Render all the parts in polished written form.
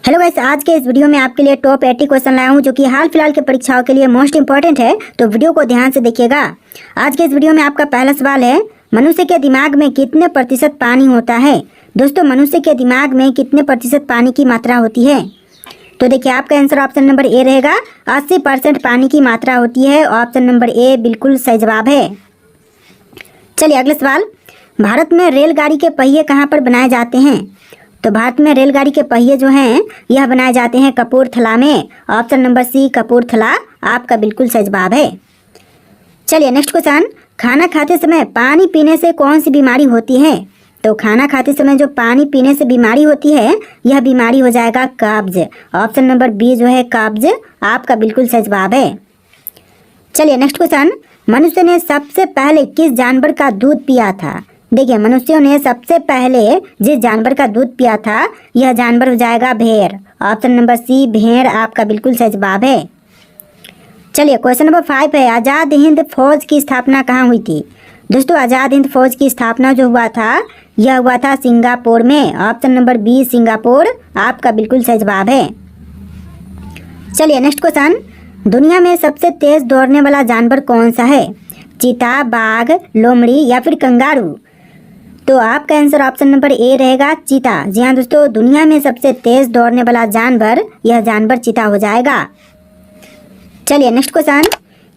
Hello guys, आज के इस वीडियो में आपके लिए टॉप 80 क्वेश्चन लाया हूं जो कि हाल फिलहाल के परीक्षाओं के लिए मोस्ट इंपॉर्टेंट है। तो वीडियो को ध्यान से देखिएगा। आज के इस वीडियो में आपका पहला सवाल है, मनुष्य के दिमाग में कितने प्रतिशत पानी होता है। दोस्तों, मनुष्य के दिमाग में कितने प्रतिशत पानी की मात्रा होती है। तो देखिए, आपका आंसर ऑप्शन नंबर ए रहेगा। 80% पानी की मात्रा होती है। ऑप्शन नंबर ए बिल्कुल सही जवाब है। चलिए अगला सवाल, भारत में रेलगाड़ी के पहिए कहाँ पर बनाए जाते हैं। तो भारत में रेलगाड़ी के पहिए जो हैं यह बनाए जाते हैं कपूरथला में। ऑप्शन नंबर सी कपूरथला आपका बिल्कुल सही जवाब है। चलिए नेक्स्ट क्वेश्चन, खाना खाते समय पानी पीने से कौन सी बीमारी होती है। तो खाना खाते समय जो पानी पीने से बीमारी होती है यह बीमारी हो जाएगा कब्ज। ऑप्शन नंबर बी जो है कब्ज आपका बिल्कुल सही जवाब है। चलिए नेक्स्ट क्वेश्चन, मनुष्य ने सबसे पहले किस जानवर का दूध पिया था। देखिए, मनुष्यों ने सबसे पहले जिस जानवर का दूध पिया था यह जानवर हो जाएगा भेड़। ऑप्शन नंबर सी भेड़ आपका बिल्कुल सही जवाब है। चलिए क्वेश्चन नंबर 5 है, आज़ाद हिंद फौज की स्थापना कहाँ हुई थी। दोस्तों, आज़ाद हिंद फौज की स्थापना जो हुआ था यह हुआ था सिंगापुर में। ऑप्शन नंबर बी सिंगापुर आपका बिल्कुल सही जवाब है। चलिए नेक्स्ट क्वेश्चन, दुनिया में सबसे तेज दौड़ने वाला जानवर कौन सा है। चीता, बाघ, लोमड़ी या फिर कंगारू। तो आपका आंसर ऑप्शन नंबर ए रहेगा चीता। जी हाँ दोस्तों, दुनिया में सबसे तेज दौड़ने वाला जानवर यह जानवर चीता हो जाएगा। चलिए नेक्स्ट क्वेश्चन,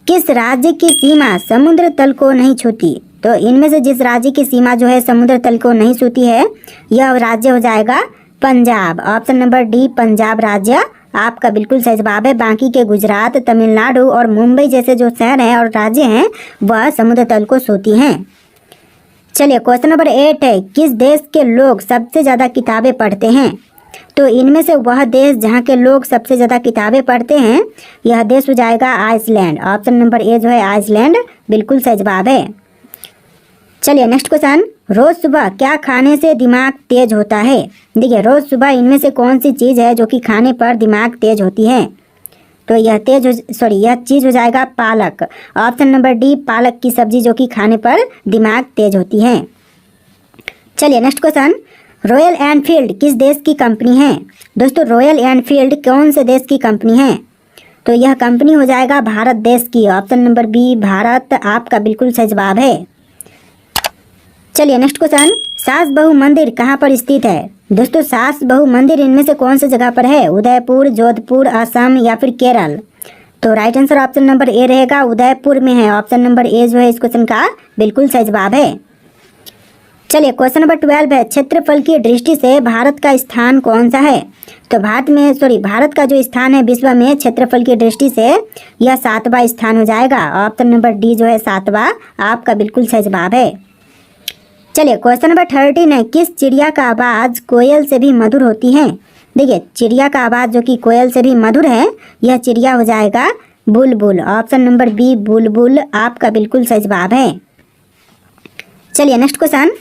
किस राज्य की सीमा समुद्र तल को नहीं छूती। तो इनमें से जिस राज्य की सीमा जो है समुद्र तल को नहीं छूती है यह राज्य हो जाएगा Punjab. Option number D Punjab राज्य आपका बिल्कुल सही जवाब है। बाकी के गुजरात, तमिलनाडु और मुंबई जैसे जो शहर हैं और राज्य हैं वह समुद्र तल को छूती हैं। चलिए क्वेश्चन नंबर 8 है, किस देश के लोग सबसे ज़्यादा किताबें पढ़ते हैं। तो इनमें से वह देश जहाँ के लोग सबसे ज़्यादा किताबें पढ़ते हैं यह देश हो जाएगा आइसलैंड। ऑप्शन नंबर ए जो है आइसलैंड बिल्कुल सही जवाब है। चलिए नेक्स्ट क्वेश्चन, रोज़ सुबह क्या खाने से दिमाग तेज होता है। देखिए, रोज़ सुबह इनमें से कौन सी चीज़ है जो कि खाने पर दिमाग तेज होती है। तो यह चीज़ हो जाएगा पालक। ऑप्शन नंबर डी पालक की सब्जी जो कि खाने पर दिमाग तेज होती है। चलिए नेक्स्ट क्वेश्चन, रॉयल एनफील्ड किस देश की कंपनी है। दोस्तों, रॉयल एनफील्ड कौन से देश की कंपनी है। तो यह कंपनी हो जाएगा भारत देश की। ऑप्शन नंबर बी भारत आपका बिल्कुल सही जवाब है। चलिए नेक्स्ट क्वेश्चन, सास बहू मंदिर कहाँ पर स्थित है। दोस्तों, सास बहू मंदिर इनमें से कौन सी जगह पर है। उदयपुर, जोधपुर, असम या फिर केरल। तो राइट आंसर ऑप्शन नंबर ए रहेगा, उदयपुर में है। ऑप्शन नंबर ए जो है इस क्वेश्चन का बिल्कुल सही जवाब है। चलिए क्वेश्चन नंबर 12 है, क्षेत्रफल की दृष्टि से भारत का स्थान कौन सा है। तो भारत का जो स्थान है विश्व में क्षेत्रफल की दृष्टि से यह 7वां स्थान हो जाएगा। ऑप्शन नंबर डी जो है 7वां आपका बिल्कुल सही जवाब है। चलिए क्वेश्चन नंबर 13 है, किस चिड़िया का आवाज़ कोयल से भी मधुर होती है। देखिए, चिड़िया का आवाज़ जो कि कोयल से भी मधुर है यह चिड़िया हो जाएगा बुलबुल। ऑप्शन नंबर बी बुलबुल आपका बिल्कुल सही जवाब है। चलिए नेक्स्ट क्वेश्चन,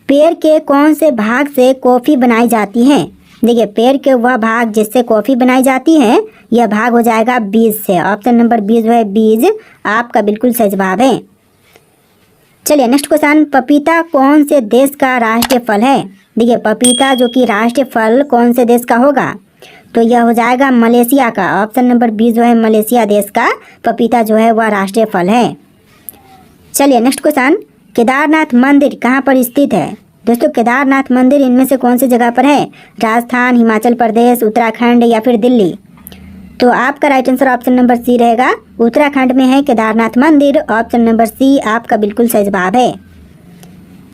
पेड़ के कौन से भाग से कॉफ़ी बनाई जाती है। देखिए, पेड़ के वह भाग जिससे कॉफ़ी बनाई जाती है यह भाग हो जाएगा बीज से। ऑप्शन नंबर बी जो है बीज आपका बिल्कुल सही जवाब है। चलिए नेक्स्ट क्वेश्चन, पपीता कौन से देश का राष्ट्रीय फल है। देखिए, पपीता जो कि राष्ट्रीय फल कौन से देश का होगा। तो यह हो जाएगा मलेशिया का। ऑप्शन नंबर बी जो है मलेशिया देश का पपीता जो है वह राष्ट्रीय फल है। चलिए नेक्स्ट क्वेश्चन, केदारनाथ मंदिर कहाँ पर स्थित है। दोस्तों, केदारनाथ मंदिर इनमें से कौन सी जगह पर है। राजस्थान, हिमाचल प्रदेश, उत्तराखंड या फिर दिल्ली। तो आपका right answer option number C रहेगा, उत्तराखंड में है केदारनाथ मंदिर। ऑप्शन नंबर सी आपका बिल्कुल सही जवाब है।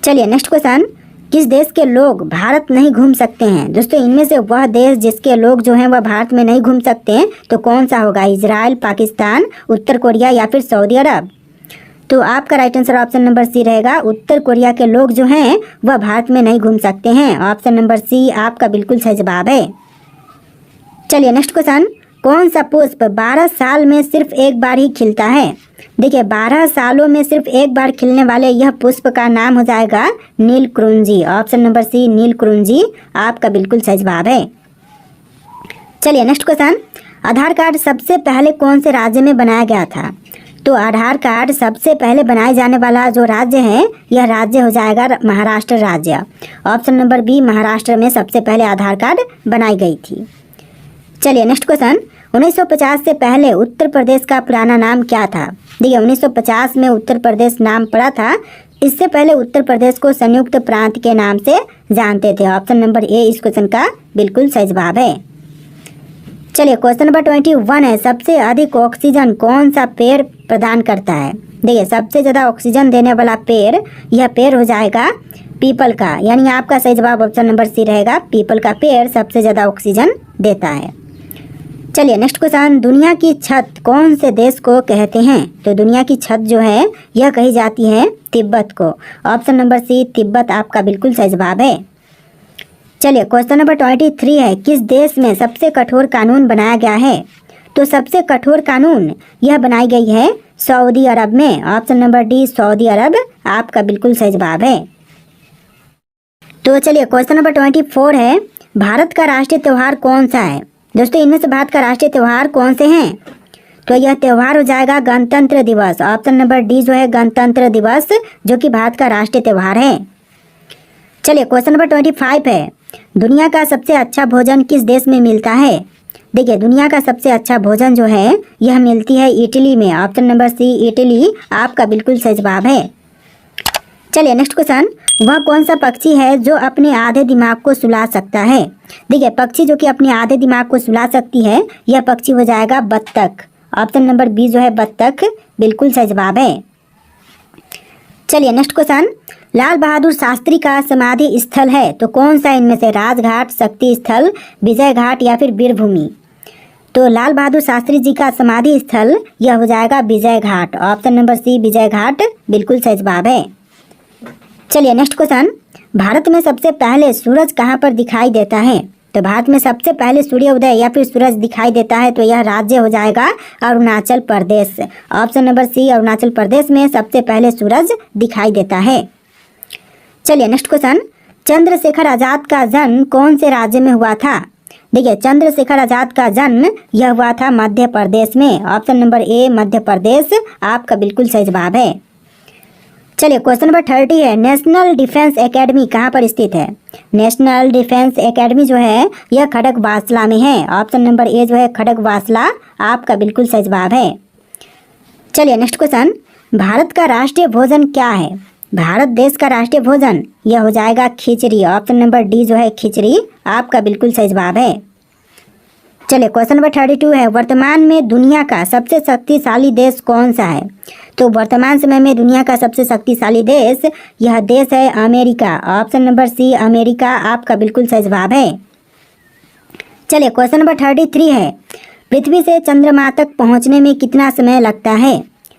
चलिए नेक्स्ट क्वेश्चन, किस देश के लोग भारत नहीं घूम सकते हैं। दोस्तों, इनमें से वह देश जिसके लोग जो हैं वह भारत में नहीं घूम सकते हैं तो कौन सा होगा। इजराइल, पाकिस्तान, उत्तर कोरिया या फिर सऊदी अरब। तो आपका right answer option number C रहेगा, उत्तर कोरिया के लोग जो हैं वह भारत में नहीं घूम सकते हैं। ऑप्शन नंबर सी आपका बिल्कुल सही जवाब है। चलिए नेक्स्ट क्वेश्चन, कौन सा पुष्प 12 साल में सिर्फ एक बार ही खिलता है। देखिए, 12 सालों में सिर्फ एक बार खिलने वाले यह पुष्प का नाम हो जाएगा नीलकुरुंजी। ऑप्शन नंबर सी नीलकुरुंजी आपका बिल्कुल सही जवाब है। चलिए नेक्स्ट क्वेश्चन, आधार कार्ड सबसे पहले कौन से राज्य में बनाया गया था। तो आधार कार्ड सबसे पहले बनाए जाने वाला जो राज्य है यह राज्य हो जाएगा महाराष्ट्र राज्य। ऑप्शन नंबर बी महाराष्ट्र में सबसे पहले आधार कार्ड बनाई गई थी। चलिए नेक्स्ट क्वेश्चन, 1950 से पहले उत्तर प्रदेश का पुराना नाम क्या था? देखिए 1950 में उत्तर प्रदेश नाम पड़ा था। इससे पहले उत्तर प्रदेश को संयुक्त प्रांत के नाम से जानते थे। ऑप्शन नंबर ए इस क्वेश्चन का बिल्कुल सही जवाब है। चलिए क्वेश्चन नंबर 21 है, सबसे अधिक ऑक्सीजन कौन सा पेड़ प्रदान करता है? देखिए सबसे ज़्यादा ऑक्सीजन देने वाला पेड़, यह पेड़ हो जाएगा पीपल का, यानी आपका सही जवाब ऑप्शन नंबर सी रहेगा। पीपल का पेड़ सबसे ज़्यादा ऑक्सीजन देता है। चलिए नेक्स्ट क्वेश्चन, दुनिया की छत कौन से देश को कहते हैं? तो दुनिया की छत जो है यह कही जाती है तिब्बत को। ऑप्शन नंबर सी तिब्बत आपका बिल्कुल सही जवाब है। चलिए क्वेश्चन नंबर 23 है, किस देश में सबसे कठोर कानून बनाया गया है? तो सबसे कठोर कानून यह बनाई गई है सऊदी अरब में। ऑप्शन नंबर डी सऊदी अरब आपका बिल्कुल सही जवाब है। तो चलिए क्वेश्चन नंबर 24 है, भारत का राष्ट्रीय त्यौहार कौन सा है? दोस्तों इनमें से भारत का राष्ट्रीय त्यौहार कौन से हैं? तो यह त्यौहार हो जाएगा गणतंत्र दिवस। ऑप्शन नंबर डी जो है गणतंत्र दिवस, जो कि भारत का राष्ट्रीय त्यौहार है। चलिए क्वेश्चन नंबर 25 है, दुनिया का सबसे अच्छा भोजन किस देश में मिलता है? देखिए दुनिया का सबसे अच्छा भोजन जो है यह मिलती है इटली में। ऑप्शन नंबर सी इटली आपका बिल्कुल सही जवाब है। चलिए नेक्स्ट क्वेश्चन, वह कौन सा पक्षी है जो अपने आधे दिमाग को सुला सकता है? देखिए पक्षी जो कि अपने आधे दिमाग को सुला सकती है, यह पक्षी हो जाएगा बत्तख। ऑप्शन नंबर बी जो है बत्तख बिल्कुल सही जवाब है। चलिए नेक्स्ट क्वेश्चन, लाल बहादुर शास्त्री का समाधि स्थल है तो कौन सा इनमें से? राजघाट, शक्ति स्थल, विजय घाट या फिर वीरभूमि? तो लाल बहादुर शास्त्री जी का समाधि स्थल यह हो जाएगा विजय घाट। ऑप्शन नंबर सी विजय घाट बिल्कुल सही जवाब है। चलिए नेक्स्ट क्वेश्चन, भारत में सबसे पहले सूरज कहाँ पर दिखाई देता है? तो भारत में सबसे पहले सूर्योदय या फिर सूरज दिखाई देता है तो यह राज्य हो जाएगा अरुणाचल प्रदेश। ऑप्शन नंबर सी अरुणाचल प्रदेश में सबसे पहले सूरज दिखाई देता है। चलिए नेक्स्ट क्वेश्चन, चंद्रशेखर आजाद का जन्म कौन से राज्य में हुआ था? देखिए चंद्रशेखर आजाद का जन्म यह हुआ था मध्य प्रदेश में। ऑप्शन नंबर ए मध्य प्रदेश आपका बिल्कुल सही जवाब है। चलिए क्वेश्चन नंबर 30 है, नेशनल डिफेंस एकेडमी कहाँ पर स्थित है? नेशनल डिफेंस एकेडमी जो है यह खड़गवासला में है। ऑप्शन नंबर ए जो है खड़गवासला आपका बिल्कुल सही जवाब है। चलिए नेक्स्ट क्वेश्चन, भारत का राष्ट्रीय भोजन क्या है? भारत देश का राष्ट्रीय भोजन यह हो जाएगा खिचड़ी। ऑप्शन नंबर डी जो है खिचड़ी आपका बिल्कुल सही जवाब है। चलिए क्वेश्चन नंबर 32 है, वर्तमान में दुनिया का सबसे शक्तिशाली देश कौन सा है? तो वर्तमान समय में दुनिया का सबसे शक्तिशाली देश यह देश है America. Option number C America आपका बिल्कुल सही जवाब है। चलिए क्वेश्चन नंबर 33 है, पृथ्वी से चंद्रमा तक पहुंचने में कितना समय लगता है?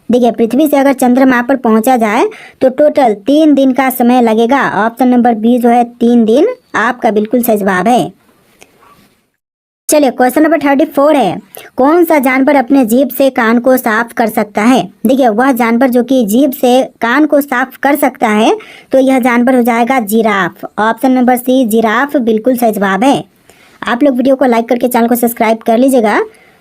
देखिए पृथ्वी से अगर चंद्रमा पर पहुंचा जाए तो टोटल 3 दिन का समय लगेगा। ऑप्शन नंबर बी जो है 3 दिन आपका बिल्कुल सही जवाब है। चलिए क्वेश्चन नंबर 34 है, कौन सा जानवर अपने जीभ से कान को साफ कर सकता है? देखिए वह जानवर जो कि जीभ से कान को साफ कर सकता है तो यह जानवर हो जाएगा giraffe. Option number C giraffe बिल्कुल सही जवाब है। आप लोग वीडियो को लाइक करके चैनल को सब्सक्राइब कर लीजिएगा।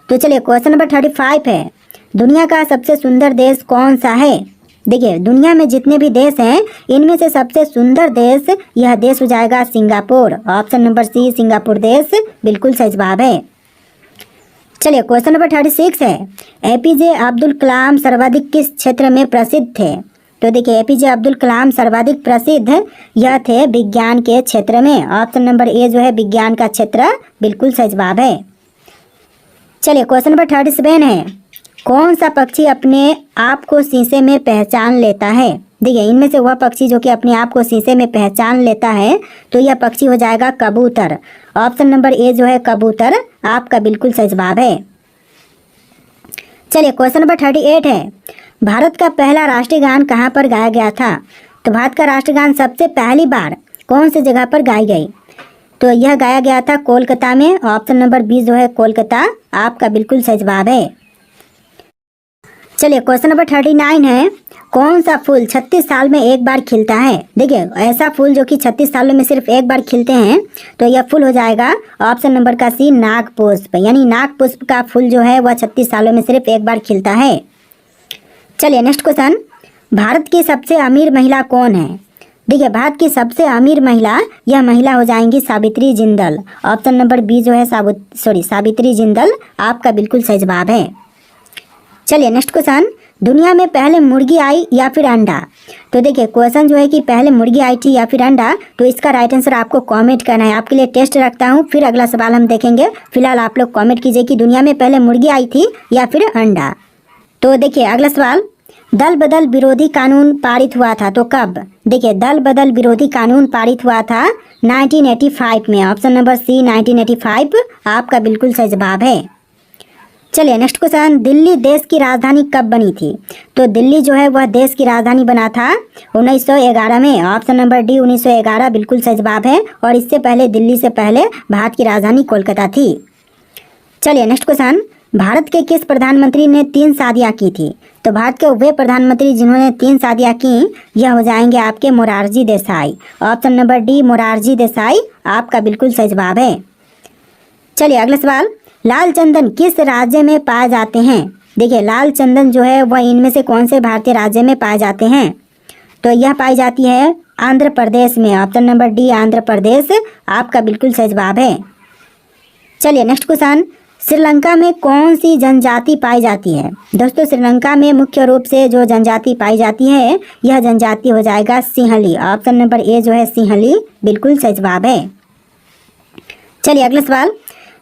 तो चलिए क्वेश्चन नंबर 35 है, दुनिया का सबसे सुंदर देश कौन सा है? देखिए दुनिया में जितने भी देश हैं इनमें से सबसे सुंदर देश यह देश हो जाएगा Singapore. Option number C Singapore देश बिल्कुल सही जवाब है। चलिए क्वेश्चन नंबर 36 है, एपीजे अब्दुल कलाम सर्वाधिक किस क्षेत्र में प्रसिद्ध थे? तो देखिए एपीजे अब्दुल कलाम सर्वाधिक प्रसिद्ध यह थे विज्ञान के क्षेत्र में। ऑप्शन नंबर ए जो है विज्ञान का क्षेत्र बिल्कुल सही जवाब है। चलिए क्वेश्चन नंबर 37 है, कौन सा पक्षी अपने आप को शीशे में पहचान लेता है? देखिए इनमें से वह पक्षी जो कि अपने आप को शीशे में पहचान लेता है तो यह पक्षी हो जाएगा कबूतर। ऑप्शन नंबर ए जो है कबूतर आपका बिल्कुल सही जवाब है। चलिए क्वेश्चन नंबर 38 है, भारत का पहला राष्ट्रीय गान कहाँ पर गाया गया था? तो भारत का राष्ट्रीय गान सबसे पहली बार कौन सी जगह पर गाई गई? तो यह गाया गया था कोलकाता में। ऑप्शन नंबर बी जो है कोलकाता आपका बिल्कुल सही जवाब है। चलिए क्वेश्चन नंबर 39 है, कौन सा फूल 36 साल में एक बार खिलता है? देखिए ऐसा फूल जो कि 36 सालों में सिर्फ एक बार खिलते हैं तो यह फूल हो जाएगा ऑप्शन नंबर का सी नागपुष्प। यानी नागपुष्प का फूल जो है वह 36 सालों में सिर्फ एक बार खिलता है। चलिए नेक्स्ट क्वेश्चन, भारत की सबसे अमीर महिला कौन है? देखिए भारत की सबसे अमीर महिला, यह महिला हो जाएंगी Savitri Jindal. Option number B जो है सावित्री जिंदल आपका बिल्कुल सही जवाब है। चलिए नेक्स्ट क्वेश्चन, दुनिया में पहले मुर्गी आई या फिर अंडा? तो देखिए क्वेश्चन जो है कि पहले मुर्गी आई थी या फिर अंडा, तो इसका राइट आंसर आपको कमेंट करना है। आपके लिए टेस्ट रखता हूँ, फिर अगला सवाल हम देखेंगे। फिलहाल आप लोग कमेंट कीजिए कि दुनिया में पहले मुर्गी आई थी या फिर अंडा। तो देखिए अगला सवाल, दल बदल विरोधी कानून पारित हुआ था तो कब? देखिए दल बदल विरोधी कानून पारित हुआ था 1985 में। ऑप्शन नंबर सी 1985 आपका बिल्कुल सही जवाब है। चलिए नेक्स्ट क्वेश्चन, दिल्ली देश की राजधानी कब बनी थी? तो दिल्ली जो है वह देश की राजधानी बना था 1911 में। ऑप्शन नंबर डी 1911 बिल्कुल सही जवाब है। और इससे पहले दिल्ली से पहले भारत की राजधानी कोलकाता थी। चलिए नेक्स्ट क्वेश्चन, भारत के किस प्रधानमंत्री ने 3 शादियां की थी? तो भारत के वे प्रधानमंत्री जिन्होंने 3 शादियां की, यह हो जाएंगे आपके Morarji Desai. Option number D Morarji Desai आपका बिल्कुल सही जवाब है। चलिए अगला सवाल, लाल चंदन किस राज्य में पाए जाते हैं? देखिए लाल चंदन जो है वह इनमें से कौन से भारतीय राज्य में पाए जाते हैं? तो यह पाई जाती है आंध्र प्रदेश में। Option number D Andhra Pradesh आपका बिल्कुल सही जवाब है। चलिए नेक्स्ट क्वेश्चन, श्रीलंका में कौन सी जनजाति पाई जाती है? दोस्तों श्रीलंका में मुख्य रूप से जो जनजाति पाई जाती है, यह जनजाति हो जाएगा सिंहली। ऑप्शन नंबर ए जो है सिंहली बिल्कुल सही जवाब है। चलिए अगला सवाल,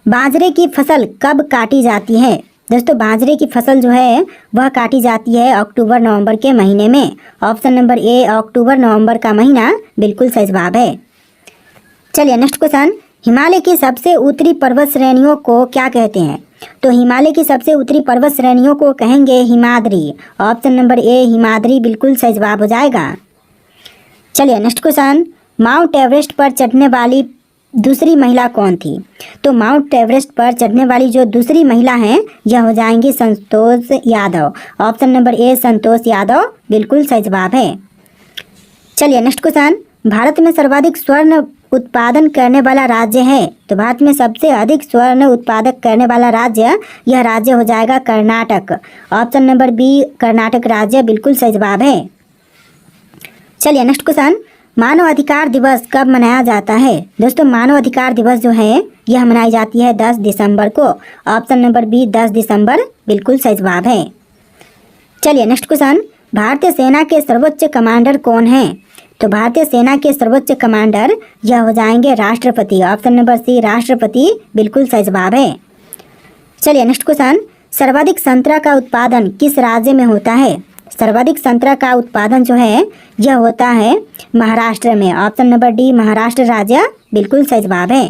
बाजरे की फसल कब काटी जाती है? दोस्तों बाजरे की फसल जो है वह काटी जाती है अक्टूबर नवंबर के महीने में। ऑप्शन नंबर ए अक्टूबर नवंबर का महीना बिल्कुल सही जवाब है। चलिए नेक्स्ट क्वेश्चन, हिमालय की सबसे उत्तरी पर्वत श्रेणियों को क्या कहते हैं? तो हिमालय की सबसे उत्तरी पर्वत श्रेणियों को कहेंगे हिमाद्री। ऑप्शन नंबर ए हिमाद्री बिल्कुल सही जवाब हो जाएगा। चलिए नेक्स्ट क्वेश्चन, माउंट एवरेस्ट पर चढ़ने वाली दूसरी महिला कौन थी? तो माउंट एवरेस्ट पर चढ़ने वाली जो दूसरी महिला हैं, यह हो जाएंगी संतोष यादव। ऑप्शन नंबर ए संतोष यादव बिल्कुल सही जवाब है। चलिए नेक्स्ट क्वेश्चन, भारत में सर्वाधिक स्वर्ण उत्पादन करने वाला राज्य है? तो भारत में सबसे अधिक स्वर्ण उत्पादक करने वाला राज्य, यह राज्य हो जाएगा Karnataka. Option number B Karnataka राज्य बिल्कुल सही जवाब है। चलिए नेक्स्ट क्वेश्चन, मानव अधिकार दिवस कब मनाया जाता है? दोस्तों मानव अधिकार दिवस जो है यह मनाई जाती है 10 दिसंबर को। ऑप्शन नंबर बी 10 दिसंबर बिल्कुल सही जवाब है। चलिए नेक्स्ट क्वेश्चन, भारतीय सेना के सर्वोच्च कमांडर कौन है? तो भारतीय सेना के सर्वोच्च कमांडर यह हो जाएंगे राष्ट्रपति। ऑप्शन नंबर सी राष्ट्रपति बिल्कुल सही जवाब है। चलिए नेक्स्ट क्वेश्चन, सर्वाधिक संतरा का उत्पादन किस राज्य में होता है? सर्वाधिक संतरा का उत्पादन जो है यह होता है महाराष्ट्र में। ऑप्शन नंबर डी महाराष्ट्र राज्य बिल्कुल सही जवाब है।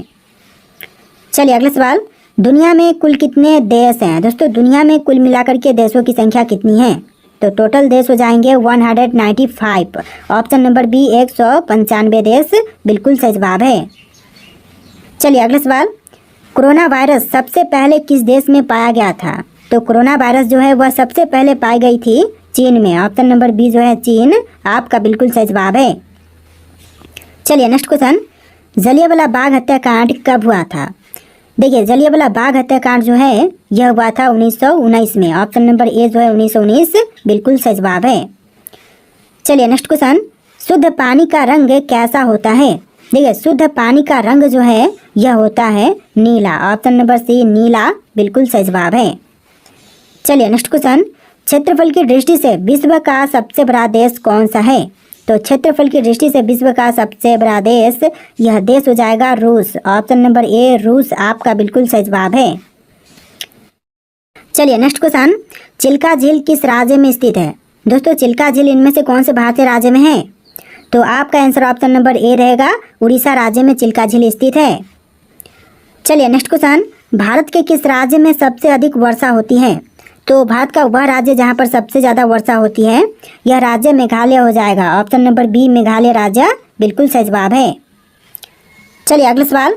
चलिए अगला सवाल, दुनिया में कुल कितने देश हैं? दोस्तों दुनिया में कुल मिलाकर के देशों की संख्या कितनी है? तो टोटल देश हो जाएंगे 195। ऑप्शन नंबर बी 195 देश बिल्कुल सही जवाब है। चलिए अगला सवाल, कोरोना वायरस सबसे पहले किस देश में पाया गया था? तो कोरोना वायरस जो है वह सबसे पहले पाई गई थी चीन में। ऑप्शन नंबर बी जो है चीन आपका बिल्कुल सही जवाब है। चलिए नेक्स्ट क्वेश्चन, जलियांवाला बाग हत्याकांड कब हुआ था? देखिए जलियांवाला बाग हत्याकांड जो है यह हुआ था 1919 में। ऑप्शन नंबर ए जो है 1919 बिल्कुल सही जवाब है। चलिए नेक्स्ट क्वेश्चन, शुद्ध पानी का रंग कैसा होता है? देखिए शुद्ध पानी का रंग जो है यह होता है नीला। ऑप्शन नंबर सी नीला बिल्कुल सही जवाब है। चलिए नेक्स्ट क्वेश्चन, क्षेत्रफल की दृष्टि से विश्व का सबसे बड़ा देश कौन सा है? तो क्षेत्रफल की दृष्टि से विश्व का सबसे बड़ा देश, यह देश हो जाएगा रूस। ऑप्शन नंबर ए रूस आपका बिल्कुल सही जवाब है। चलिए नेक्स्ट क्वेश्चन, चिल्का झील किस राज्य में स्थित है? दोस्तों चिल्का झील इनमें से कौन से भारतीय राज्य में है? तो आपका आंसर ऑप्शन नंबर ए रहेगा, उड़ीसा राज्य में चिल्का झील स्थित है। चलिए नेक्स्ट क्वेश्चन, भारत के किस राज्य में सबसे अधिक वर्षा होती है? तो भारत का वह राज्य जहां पर सबसे ज़्यादा वर्षा होती है, यह राज्य मेघालय हो जाएगा। ऑप्शन नंबर बी मेघालय राज्य बिल्कुल सही जवाब है। चलिए अगला सवाल,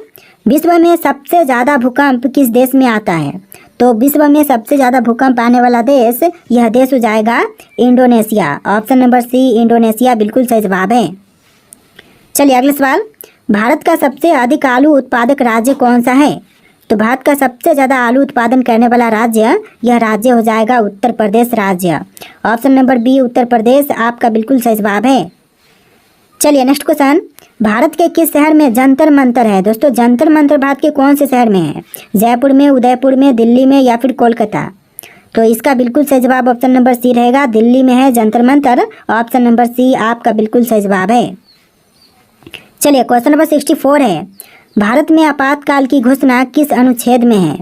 विश्व में सबसे ज़्यादा भूकंप किस देश में आता है? तो विश्व में सबसे ज़्यादा भूकंप आने वाला देश, यह देश हो जाएगा Indonesia. Option number C Indonesia बिल्कुल सही जवाब है। चलिए अगला सवाल, भारत का सबसे अधिक आलू उत्पादक राज्य कौन सा है? तो भारत का सबसे ज़्यादा आलू उत्पादन करने वाला राज्य, यह राज्य हो जाएगा उत्तर प्रदेश राज्य। Option number B Uttar Pradesh आपका बिल्कुल सही जवाब है। चलिए नेक्स्ट क्वेश्चन, भारत के किस शहर में जंतर मंतर है? दोस्तों जंतर मंतर भारत के कौन से शहर में है? जयपुर में, उदयपुर में, दिल्ली में या फिर कोलकाता? तो इसका बिल्कुल सही जवाब ऑप्शन नंबर सी रहेगा, दिल्ली में है Jantar Mantar. Option number C आपका बिल्कुल सही जवाब है। चलिए क्वेश्चन नंबर 64 है, भारत में आपातकाल की घोषणा किस अनुच्छेद में है?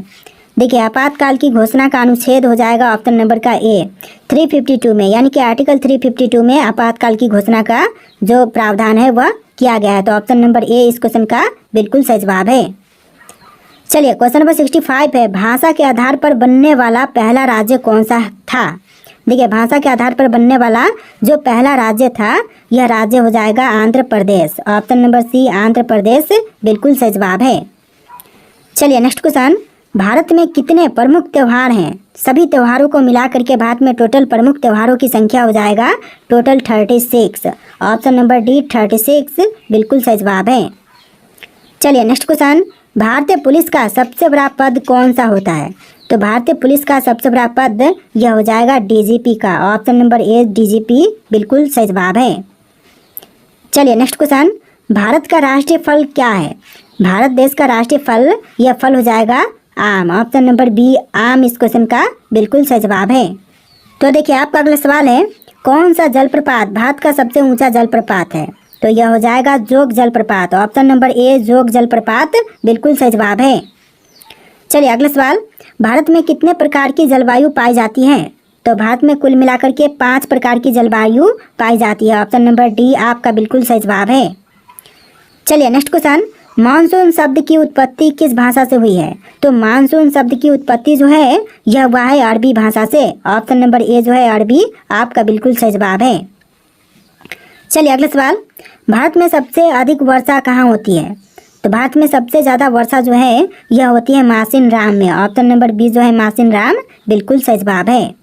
देखिए आपातकाल की घोषणा का अनुच्छेद हो जाएगा ऑप्शन नंबर का ए 352 में, यानी कि आर्टिकल 352 में आपातकाल की घोषणा का जो प्रावधान है वह किया गया है। तो ऑप्शन नंबर ए इस क्वेश्चन का बिल्कुल सही जवाब है। चलिए क्वेश्चन नंबर 65 है, भाषा के आधार पर बनने वाला पहला राज्य कौन सा था? देखिए भाषा के आधार पर बनने वाला जो पहला राज्य था यह राज्य हो जाएगा आंध्र प्रदेश। ऑप्शन नंबर सी आंध्र प्रदेश बिल्कुल सही जवाब है। चलिए नेक्स्ट क्वेश्चन, भारत में कितने प्रमुख त्यौहार हैं? सभी त्योहारों को मिला करके भारत में टोटल प्रमुख त्योहारों की संख्या हो जाएगा टोटल 36। ऑप्शन नंबर डी 36 बिल्कुल सही जवाब है। चलिए नेक्स्ट क्वेश्चन, भारतीय पुलिस का सबसे बड़ा पद कौन सा होता है? तो भारतीय पुलिस का सबसे बड़ा पद यह हो जाएगा डीजीपी का। ऑप्शन नंबर ए डीजीपी बिल्कुल सही जवाब है। चलिए नेक्स्ट क्वेश्चन, भारत का राष्ट्रीय फल क्या है? भारत देश का राष्ट्रीय फल यह फल हो जाएगा आम। ऑप्शन नंबर बी आम इस क्वेश्चन का बिल्कुल सही जवाब है। तो देखिए आपका अगला सवाल है, कौन सा जलप्रपात भारत का सबसे ऊंचा जलप्रपात है? तो यह हो जाएगा जोग जलप्रपात। ऑप्शन नंबर ए जोग जलप्रपात बिल्कुल सही जवाब है। चलिए अगला सवाल, भारत में कितने प्रकार की जलवायु पाई जाती है? तो भारत में कुल मिलाकर के 5 प्रकार की जलवायु पाई जाती है। ऑप्शन नंबर डी आपका बिल्कुल सही जवाब है। चलिए नेक्स्ट क्वेश्चन, मानसून शब्द की उत्पत्ति किस भाषा से हुई है? तो मानसून शब्द की उत्पत्ति जो है यह हुआ है अरबी भाषा से। ऑप्शन नंबर ए जो है अरबी आपका बिल्कुल सही जवाब है। चलिए अगला सवाल, भारत में सबसे अधिक वर्षा कहाँ होती है? तो भारत में सबसे ज़्यादा वर्षा जो है यह होती है मासिन राम में। ऑप्शन नंबर बी जो है मासिन राम बिल्कुल सही जवाब है।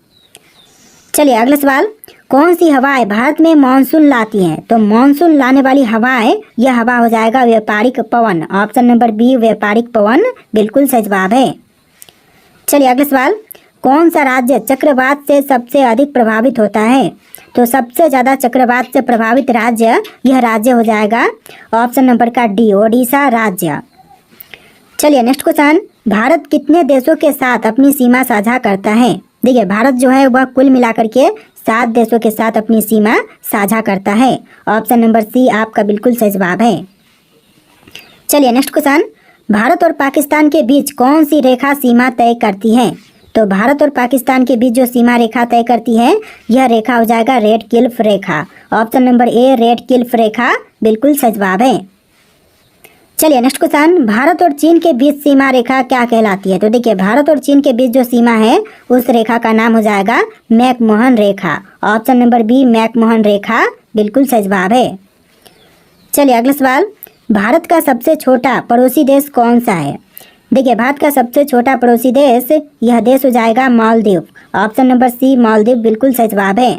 चलिए अगला सवाल, कौन सी हवाएं भारत में मानसून लाती हैं? तो मानसून लाने वाली हवाएं यह हवा हो जाएगा व्यापारिक पवन। ऑप्शन नंबर बी व्यापारिक पवन बिल्कुल सही जवाब है। चलिए अगला सवाल, कौन सा राज्य चक्रवात से सबसे अधिक प्रभावित होता है? तो सबसे ज़्यादा चक्रवात से प्रभावित राज्य यह राज्य हो जाएगा ऑप्शन नंबर का डी ओडिशा राज्य। चलिए नेक्स्ट क्वेश्चन, भारत कितने देशों के साथ अपनी सीमा साझा करता है? देखिए भारत जो है वह कुल मिलाकर के 7 देशों के साथ अपनी सीमा साझा करता है। ऑप्शन नंबर सी आपका बिल्कुल सही जवाब है। चलिए नेक्स्ट क्वेश्चन, भारत और पाकिस्तान के बीच कौन सी रेखा सीमा तय करती है? तो भारत और पाकिस्तान के बीच जो सीमा रेखा तय करती है यह रेखा हो जाएगा रेड क्लिफ रेखा। Option number A Radcliffe रेखा बिल्कुल सही जवाब है। चलिए नेक्स्ट क्वेश्चन, भारत और चीन के बीच सीमा रेखा क्या कहलाती है? तो देखिए भारत और चीन के बीच जो सीमा है उस रेखा का नाम हो जाएगा मैकमोहन रेखा। ऑप्शन नंबर बी मैकमोहन रेखा बिल्कुल सही जवाब है। चलिए अगला सवाल, भारत का सबसे छोटा पड़ोसी देश कौन सा है? देखिए भारत का सबसे छोटा पड़ोसी देश यह देश हो जाएगा Maldives. Option number C Maldives बिल्कुल सही जवाब है।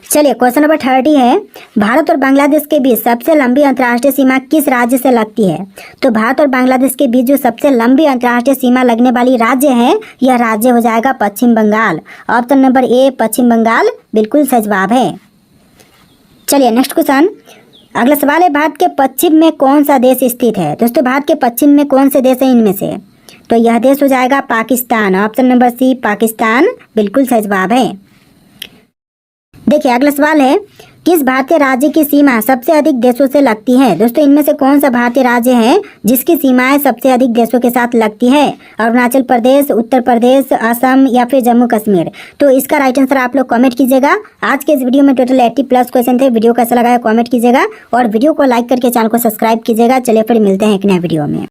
चलिए क्वेश्चन नंबर 30 है, भारत और बांग्लादेश के बीच सबसे लंबी अंतर्राष्ट्रीय सीमा किस राज्य से लगती है? तो भारत और बांग्लादेश के बीच जो सबसे लंबी अंतर्राष्ट्रीय सीमा लगने वाली राज्य है यह राज्य हो जाएगा पश्चिम बंगाल। ऑप्शन नंबर ए पश्चिम बंगाल बिल्कुल सही जवाब है। चलिए नेक्स्ट क्वेश्चन, अगला सवाल है, भारत के पश्चिम में कौन सा देश स्थित है? दोस्तों भारत के पश्चिम में कौन से देश हैं इनमें से? तो यह देश हो जाएगा Pakistan. Option number C Pakistan बिल्कुल सही जवाब है। देखिए अगला सवाल है, किस भारतीय राज्य की सीमा सबसे अधिक देशों से लगती है? दोस्तों इनमें से कौन सा भारतीय राज्य है जिसकी सीमाएं सबसे अधिक देशों के साथ लगती है? अरुणाचल प्रदेश, उत्तर प्रदेश, असम या फिर जम्मू कश्मीर? तो इसका राइट आंसर आप लोग कमेंट कीजिएगा। आज के इस वीडियो में टोटल 80+ क्वेश्चन थे। वीडियो कैसा लगा है कमेंट कीजिएगा और वीडियो को लाइक करके चैनल को सब्सक्राइब कीजिएगा। चलिए फिर मिलते हैं एक नए वीडियो में।